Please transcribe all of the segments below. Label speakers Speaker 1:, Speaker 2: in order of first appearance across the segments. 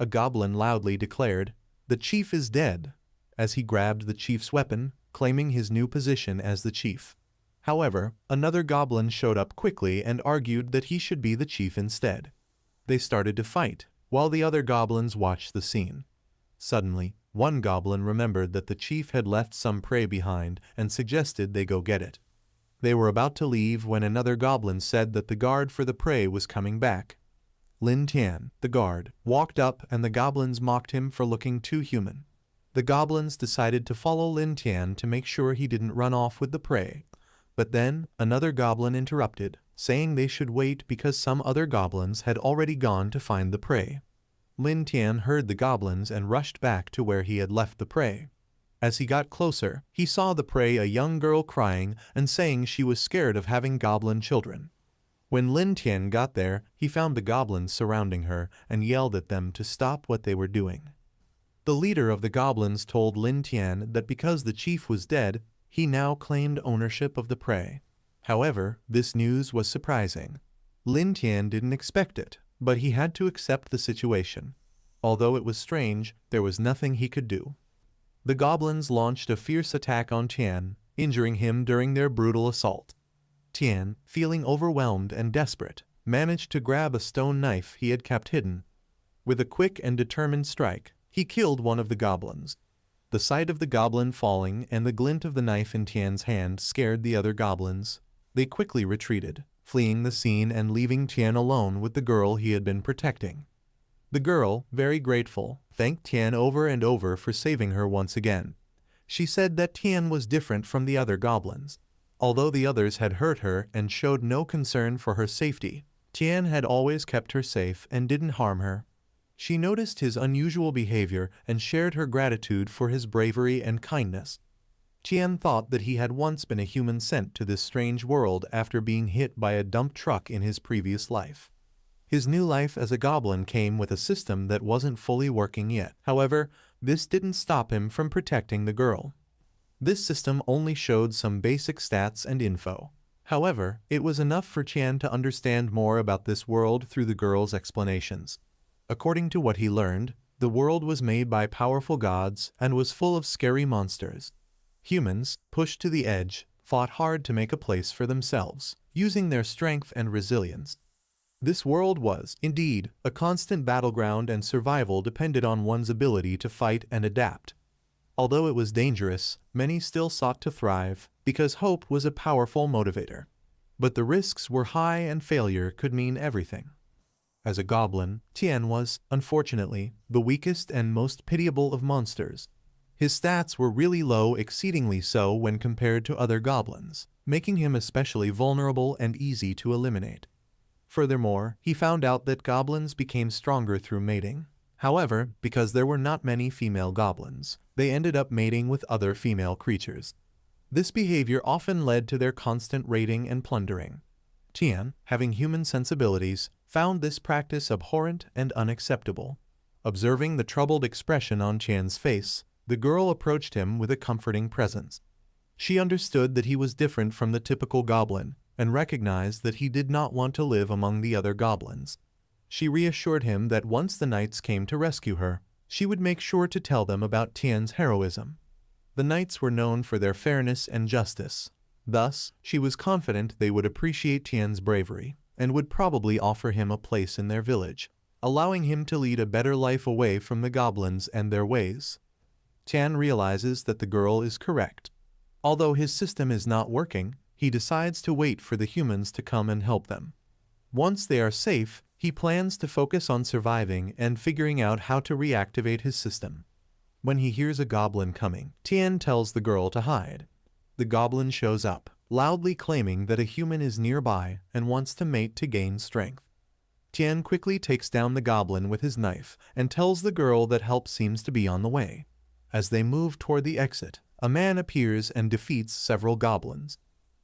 Speaker 1: a goblin loudly declared, "The chief is dead," as he grabbed the chief's weapon, claiming his new position as the chief. However, another goblin showed up quickly and argued that he should be the chief instead. They started to fight, while the other goblins watched the scene. Suddenly, one goblin remembered that the chief had left some prey behind and suggested they go get it. They were about to leave when another goblin said that the guard for the prey was coming back. Lin Tian, the guard, walked up and the goblins mocked him for looking too human. The goblins decided to follow Lin Tian to make sure he didn't run off with the prey. But then, another goblin interrupted, saying they should wait because some other goblins had already gone to find the prey. Lin Tian heard the goblins and rushed back to where he had left the prey. As he got closer, he saw the prey, a young girl, crying and saying she was scared of having goblin children. When Lin Tian got there, he found the goblins surrounding her and yelled at them to stop what they were doing. The leader of the goblins told Lin Tian that because the chief was dead, he now claimed ownership of the prey. However, this news was surprising. Lin Tian didn't expect it, but he had to accept the situation. Although it was strange, there was nothing he could do. The goblins launched a fierce attack on Tian, injuring him during their brutal assault. Tian, feeling overwhelmed and desperate, managed to grab a stone knife he had kept hidden. With a quick and determined strike, he killed one of the goblins. The sight of the goblin falling and the glint of the knife in Tian's hand scared the other goblins. They quickly retreated, fleeing the scene and leaving Tian alone with the girl he had been protecting. The girl, very grateful, thanked Tian over and over for saving her once again. She said that Tian was different from the other goblins. Although the others had hurt her and showed no concern for her safety, Tian had always kept her safe and didn't harm her. She noticed his unusual behavior and shared her gratitude for his bravery and kindness. Tian thought that he had once been a human sent to this strange world after being hit by a dump truck in his previous life. His new life as a goblin came with a system that wasn't fully working yet. However, this didn't stop him from protecting the girl. This system only showed some basic stats and info. However, it was enough for Tian to understand more about this world through the girl's explanations. According to what he learned, the world was made by powerful gods and was full of scary monsters. Humans, pushed to the edge, fought hard to make a place for themselves, using their strength and resilience. This world was, indeed, a constant battleground, and survival depended on one's ability to fight and adapt. Although it was dangerous, many still sought to thrive because hope was a powerful motivator. But the risks were high and failure could mean everything. As a goblin, Tian was, unfortunately, the weakest and most pitiable of monsters. His stats were really low, exceedingly so when compared to other goblins, making him especially vulnerable and easy to eliminate. Furthermore, he found out that goblins became stronger through mating. However, because there were not many female goblins, they ended up mating with other female creatures. This behavior often led to their constant raiding and plundering. Tian, having human sensibilities, found this practice abhorrent and unacceptable. Observing the troubled expression on Tian's face, the girl approached him with a comforting presence. She understood that he was different from the typical goblin and recognized that he did not want to live among the other goblins. She reassured him that once the knights came to rescue her, she would make sure to tell them about Tian's heroism. The knights were known for their fairness and justice. Thus, she was confident they would appreciate Tian's bravery and would probably offer him a place in their village, allowing him to lead a better life away from the goblins and their ways. Tian realizes that the girl is correct. Although his system is not working, he decides to wait for the humans to come and help them. Once they are safe, he plans to focus on surviving and figuring out how to reactivate his system. When he hears a goblin coming, Tian tells the girl to hide. The goblin shows up, loudly claiming that a human is nearby and wants to mate to gain strength. Tian quickly takes down the goblin with his knife and tells the girl that help seems to be on the way. As they move toward the exit, a man appears and defeats several goblins.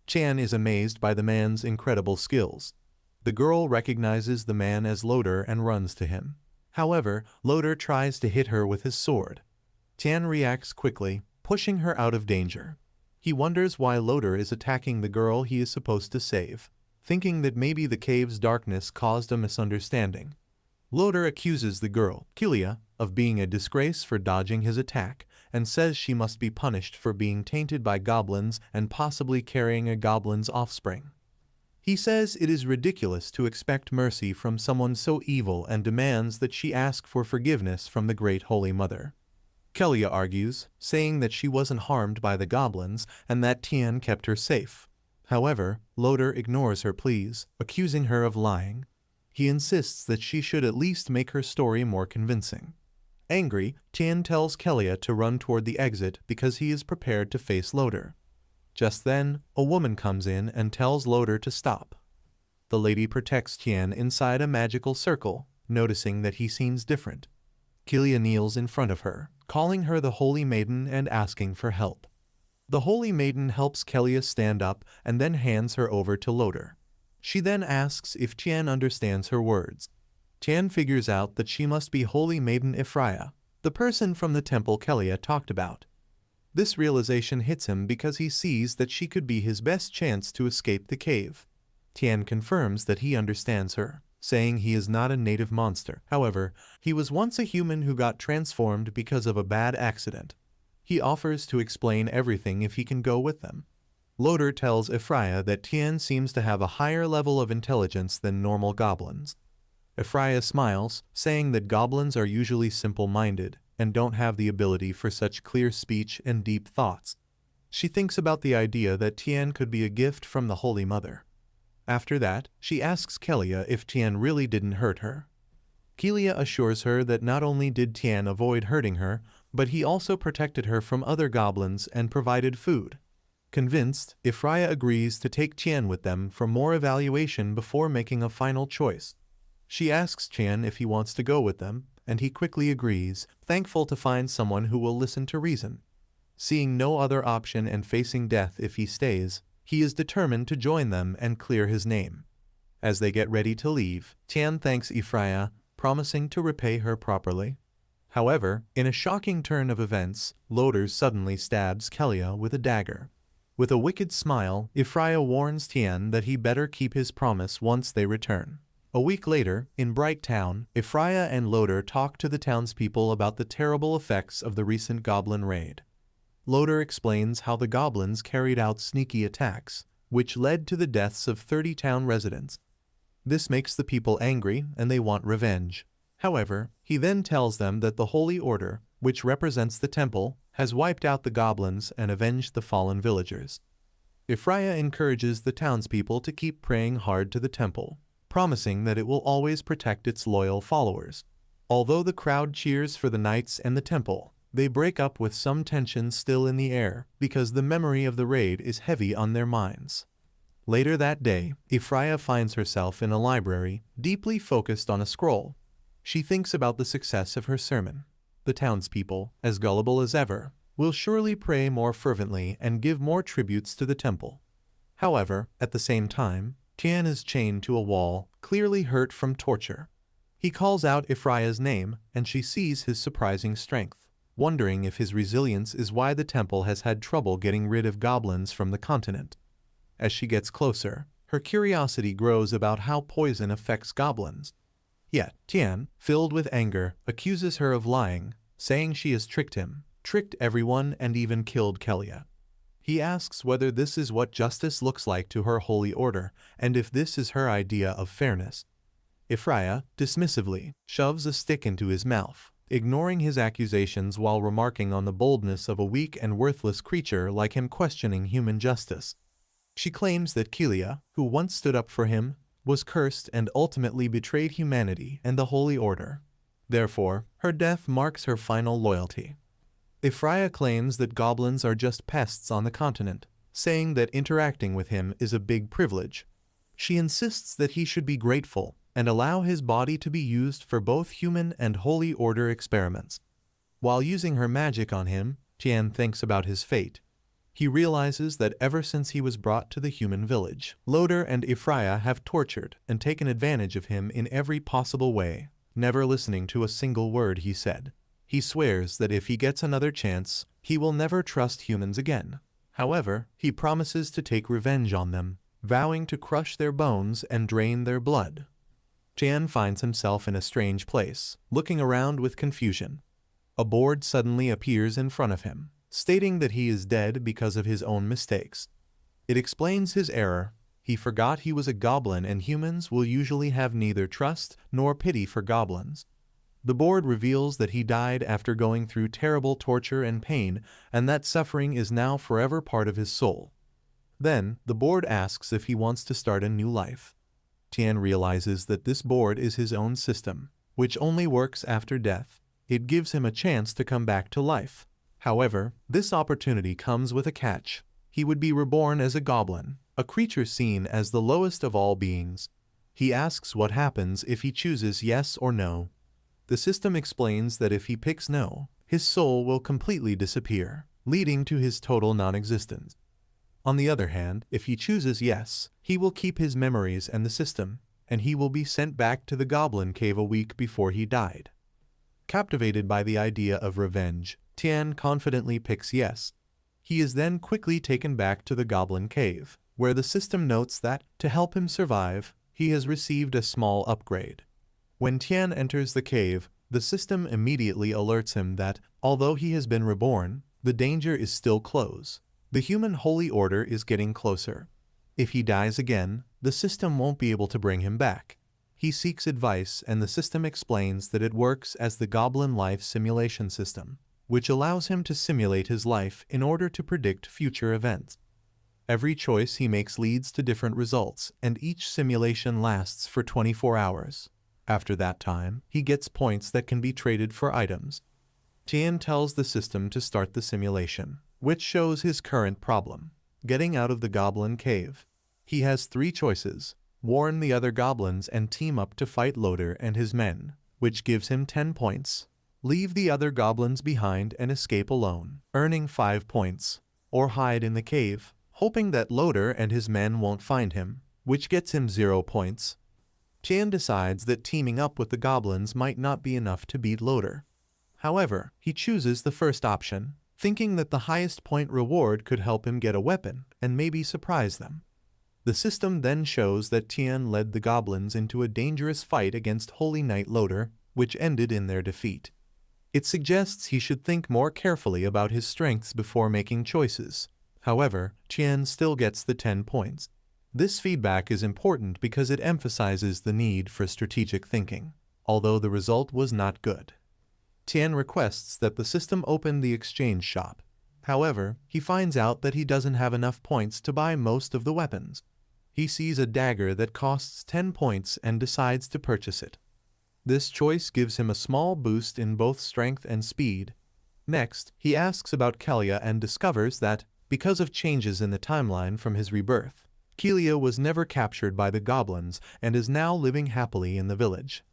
Speaker 1: Tian is amazed by the man's incredible skills. The girl recognizes the man as Loader and runs to him. However, Loader tries to hit her with his sword. Tian reacts quickly, pushing her out of danger. He wonders why Loader is attacking the girl he is supposed to save, thinking that maybe the cave's darkness caused a misunderstanding. Loder accuses the girl, Kilia, of being a disgrace for dodging his attack, and says she must be punished for being tainted by goblins and possibly carrying a goblin's offspring. He says it is ridiculous to expect mercy from someone so evil and demands that she ask for forgiveness from the Great Holy Mother. Kelia argues, saying that she wasn't harmed by the goblins and that Tian kept her safe. However, Loder ignores her pleas, accusing her of lying. He insists that she should at least make her story more convincing. Angry, Tian tells Kelia to run toward the exit because he is prepared to face Loder. Just then, a woman comes in and tells Loder to stop. The lady protects Tian inside a magical circle, noticing that he seems different. Kelia kneels in front of her, calling her the Holy Maiden and asking for help. The Holy Maiden helps Kelia stand up and then hands her over to Loder. She then asks if Tian understands her words. Tian figures out that she must be Holy Maiden Ephraia, the person from the temple Kelia talked about. This realization hits him because he sees that she could be his best chance to escape the cave. Tian confirms that he understands her, saying he is not a native monster. However, he was once a human who got transformed because of a bad accident. He offers to explain everything if he can go with them. Loder tells Ephraia that Tian seems to have a higher level of intelligence than normal goblins. Ephraia smiles, saying that goblins are usually simple-minded and don't have the ability for such clear speech and deep thoughts. She thinks about the idea that Tian could be a gift from the Holy Mother. After that, she asks Kelia if Tian really didn't hurt her. Kelia assures her that not only did Tian avoid hurting her, but he also protected her from other goblins and provided food. Convinced, Ephraia agrees to take Tian with them for more evaluation before making a final choice. She asks Tian if he wants to go with them, and he quickly agrees, thankful to find someone who will listen to reason. Seeing no other option and facing death if he stays, he is determined to join them and clear his name. As they get ready to leave, Tian thanks Ephraia, promising to repay her properly. However, in a shocking turn of events, Loder suddenly stabs Kelia with a dagger. With a wicked smile, Ephraia warns Tian that he better keep his promise once they return. A week later, in Bright Town, Ephraia and Loder talk to the townspeople about the terrible effects of the recent goblin raid. Loder explains how the goblins carried out sneaky attacks, which led to the deaths of 30 town residents. This makes the people angry and they want revenge. However, he then tells them that the Holy Order, which represents the temple, has wiped out the goblins and avenged the fallen villagers. Ephraia encourages the townspeople to keep praying hard to the temple, promising that it will always protect its loyal followers. Although the crowd cheers for the knights and the temple, they break up with some tension still in the air because the memory of the raid is heavy on their minds. Later that day, Ephraia finds herself in a library, deeply focused on a scroll. She thinks about the success of her sermon. The townspeople, as gullible as ever, will surely pray more fervently and give more tributes to the temple. However, at the same time, Tian is chained to a wall, clearly hurt from torture. He calls out Ephraia's name, and she sees his surprising strength, wondering if his resilience is why the temple has had trouble getting rid of goblins from the continent. As she gets closer, her curiosity grows about how poison affects goblins. Yet, Tian, filled with anger, accuses her of lying, saying she has tricked him, tricked everyone, and even killed Kelia. He asks whether this is what justice looks like to her holy order, and if this is her idea of fairness. Ephraia, dismissively, shoves a stick into his mouth, ignoring his accusations while remarking on the boldness of a weak and worthless creature like him questioning human justice. She claims that Kelia, who once stood up for him, was cursed and ultimately betrayed humanity and the Holy Order. Therefore, her death marks her final loyalty. Ephraia claims that goblins are just pests on the continent, saying that interacting with him is a big privilege. She insists that he should be grateful and allow his body to be used for both human and Holy Order experiments. While using her magic on him, Tian thinks about his fate. He realizes that ever since he was brought to the human village, Loder and Ephraia have tortured and taken advantage of him in every possible way, never listening to a single word he said. He swears that if he gets another chance, he will never trust humans again. However, he promises to take revenge on them, vowing to crush their bones and drain their blood. Tian finds himself in a strange place, looking around with confusion. A board suddenly appears in front of him, stating that he is dead because of his own mistakes. It explains his error. He forgot he was a goblin and humans will usually have neither trust nor pity for goblins. The board reveals that he died after going through terrible torture and pain, and that suffering is now forever part of his soul. Then, the board asks if he wants to start a new life. Tian realizes that this board is his own system, which only works after death. It gives him a chance to come back to life. However, this opportunity comes with a catch. He would be reborn as a goblin, a creature seen as the lowest of all beings. He asks what happens if he chooses yes or no. The system explains that if he picks no, his soul will completely disappear, leading to his total non-existence. On the other hand, if he chooses yes, he will keep his memories and the system, and he will be sent back to the Goblin Cave a week before he died. Captivated by the idea of revenge, Tian confidently picks yes. He is then quickly taken back to the Goblin Cave, where the system notes that, to help him survive, he has received a small upgrade. When Tian enters the cave, the system immediately alerts him that, although he has been reborn, the danger is still close. The human holy order is getting closer. If he dies again, the system won't be able to bring him back. He seeks advice and the system explains that it works as the Goblin Life Simulation System, which allows him to simulate his life in order to predict future events. Every choice he makes leads to different results, and each simulation lasts for 24 hours. After that time, he gets points that can be traded for items. Tian tells the system to start the simulation, which shows his current problem: getting out of the Goblin Cave. He has 3 choices: warn the other goblins and team up to fight Loader and his men, which gives him 10 points. Leave the other goblins behind and escape alone, earning 5 points. Or hide in the cave, hoping that Loader and his men won't find him, which gets him 0 points. Tian decides that teaming up with the goblins might not be enough to beat Loader. However, he chooses the first option, thinking that the highest point reward could help him get a weapon and maybe surprise them. The system then shows that Tian led the goblins into a dangerous fight against Holy Knight Loader, which ended in their defeat. It suggests he should think more carefully about his strengths before making choices. However, Tian still gets the 10 points. This feedback is important because it emphasizes the need for strategic thinking, although the result was not good. Tian requests that the system open the exchange shop. However, he finds out that he doesn't have enough points to buy most of the weapons. He sees a dagger that costs 10 points and decides to purchase it. This choice gives him a small boost in both strength and speed. Next, he asks about Kelia and discovers that, because of changes in the timeline from his rebirth, Kelia was never captured by the goblins and is now living happily in the village.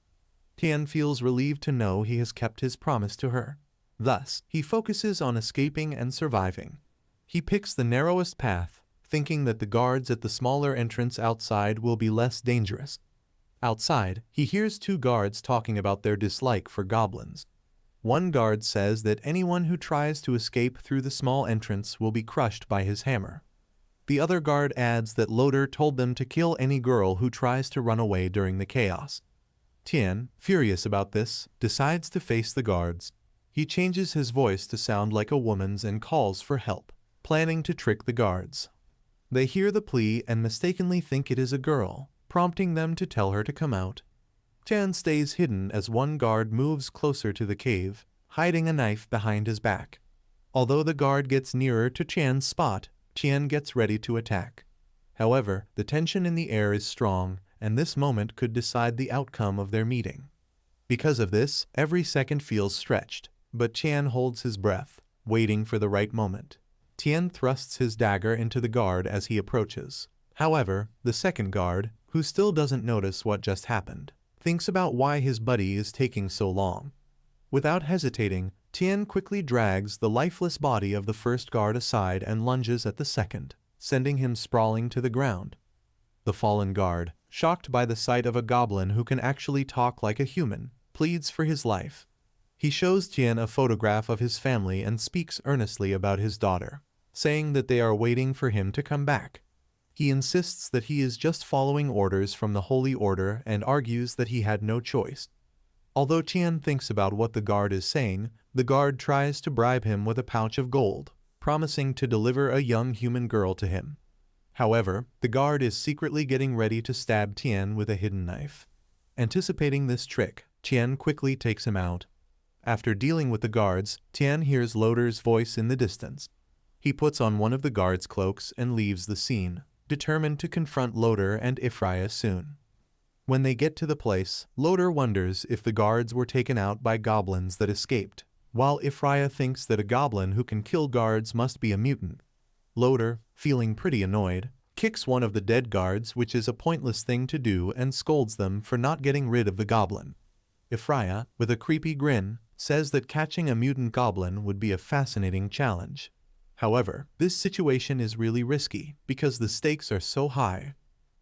Speaker 1: Tian feels relieved to know he has kept his promise to her. Thus, he focuses on escaping and surviving. He picks the narrowest path, thinking that the guards at the smaller entrance outside will be less dangerous. Outside, he hears 2 guards talking about their dislike for goblins. One guard says that anyone who tries to escape through the small entrance will be crushed by his hammer. The other guard adds that Loader told them to kill any girl who tries to run away during the chaos. Tian, furious about this, decides to face the guards. He changes his voice to sound like a woman's and calls for help, planning to trick the guards. They hear the plea and mistakenly think it is a girl, prompting them to tell her to come out. Tian stays hidden as one guard moves closer to the cave, hiding a knife behind his back. Although the guard gets nearer to Tian's spot, Tian gets ready to attack. However, the tension in the air is strong, and this moment could decide the outcome of their meeting. Because of this, every second feels stretched, but Tian holds his breath, waiting for the right moment. Tian thrusts his dagger into the guard as he approaches. However, the second guard, who still doesn't notice what just happened, thinks about why his buddy is taking so long. Without hesitating, Tian quickly drags the lifeless body of the first guard aside and lunges at the second, sending him sprawling to the ground. The fallen guard, shocked by the sight of a goblin who can actually talk like a human, pleads for his life. He shows Tian a photograph of his family and speaks earnestly about his daughter, saying that they are waiting for him to come back. He insists that he is just following orders from the Holy Order and argues that he had no choice. Although Tian thinks about what the guard is saying, the guard tries to bribe him with a pouch of gold, promising to deliver a young human girl to him. However, the guard is secretly getting ready to stab Tian with a hidden knife. Anticipating this trick, Tian quickly takes him out. After dealing with the guards, Tian hears Loder's voice in the distance. He puts on one of the guards' cloaks and leaves the scene, determined to confront Loder and Ifraya soon. When they get to the place, Loder wonders if the guards were taken out by goblins that escaped, while Ifraya thinks that a goblin who can kill guards must be a mutant. Loder, feeling pretty annoyed, kicks one of the dead guards, which is a pointless thing to do, and scolds them for not getting rid of the goblin. Ifraya, with a creepy grin, says that catching a mutant goblin would be a fascinating challenge. However, this situation is really risky because the stakes are so high.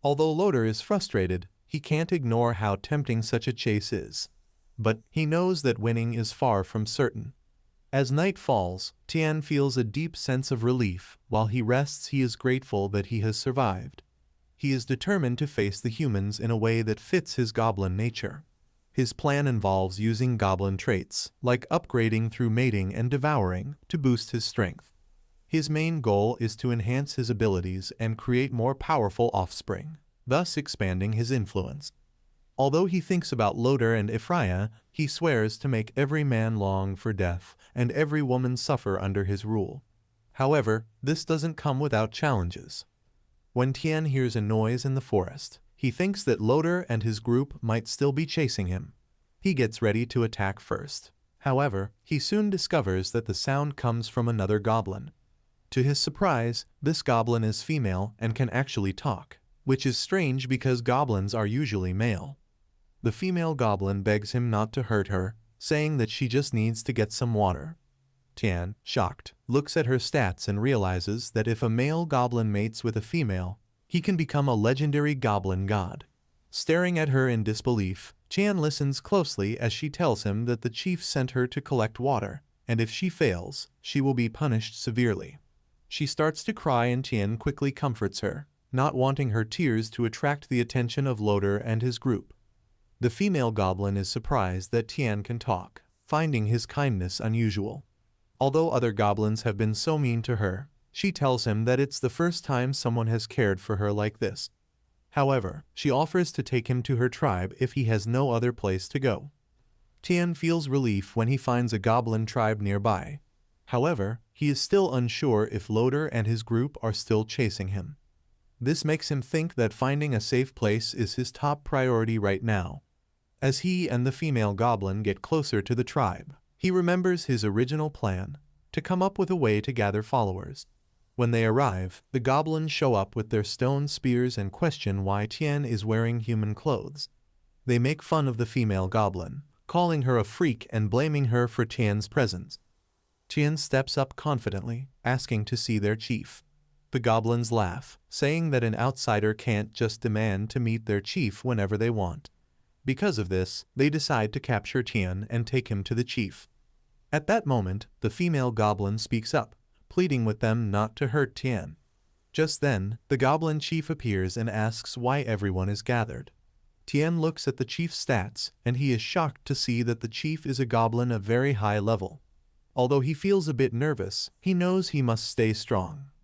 Speaker 1: Although Loder is frustrated, he can't ignore how tempting such a chase is. But he knows that winning is far from certain. As night falls, Tian feels a deep sense of relief. While he rests, he is grateful that he has survived. He is determined to face the humans in a way that fits his goblin nature. His plan involves using goblin traits, like upgrading through mating and devouring, to boost his strength. His main goal is to enhance his abilities and create more powerful offspring, thus expanding his influence. Although he thinks about Loder and Ifraya, he swears to make every man long for death and every woman suffer under his rule. However, this doesn't come without challenges. When Tian hears a noise in the forest, he thinks that Loder and his group might still be chasing him. He gets ready to attack first. However, he soon discovers that the sound comes from another goblin. To his surprise, this goblin is female and can actually talk, which is strange because goblins are usually male. The female goblin begs him not to hurt her, saying that she just needs to get some water. Tian, shocked, looks at her stats and realizes that if a male goblin mates with a female, he can become a legendary goblin god. Staring at her in disbelief, Tian listens closely as she tells him that the chief sent her to collect water, and if she fails, she will be punished severely. She starts to cry and Tian quickly comforts her, not wanting her tears to attract the attention of Loder and his group. The female goblin is surprised that Tian can talk, finding his kindness unusual. Although other goblins have been so mean to her, she tells him that it's the first time someone has cared for her like this. However, she offers to take him to her tribe if he has no other place to go. Tian feels relief when he finds a goblin tribe nearby. However, he is still unsure if Loder and his group are still chasing him. This makes him think that finding a safe place is his top priority right now. As he and the female goblin get closer to the tribe, he remembers his original plan, to come up with a way to gather followers. When they arrive, the goblins show up with their stone spears and question why Tian is wearing human clothes. They make fun of the female goblin, calling her a freak and blaming her for Tian's presence. Tian steps up confidently, asking to see their chief. The goblins laugh, saying that an outsider can't just demand to meet their chief whenever they want. Because of this, they decide to capture Tian and take him to the chief. At that moment, the female goblin speaks up, pleading with them not to hurt Tian. Just then, the goblin chief appears and asks why everyone is gathered. Tian looks at the chief's stats, and he is shocked to see that the chief is a goblin of very high level. Although he feels a bit nervous, he knows he must stay strong.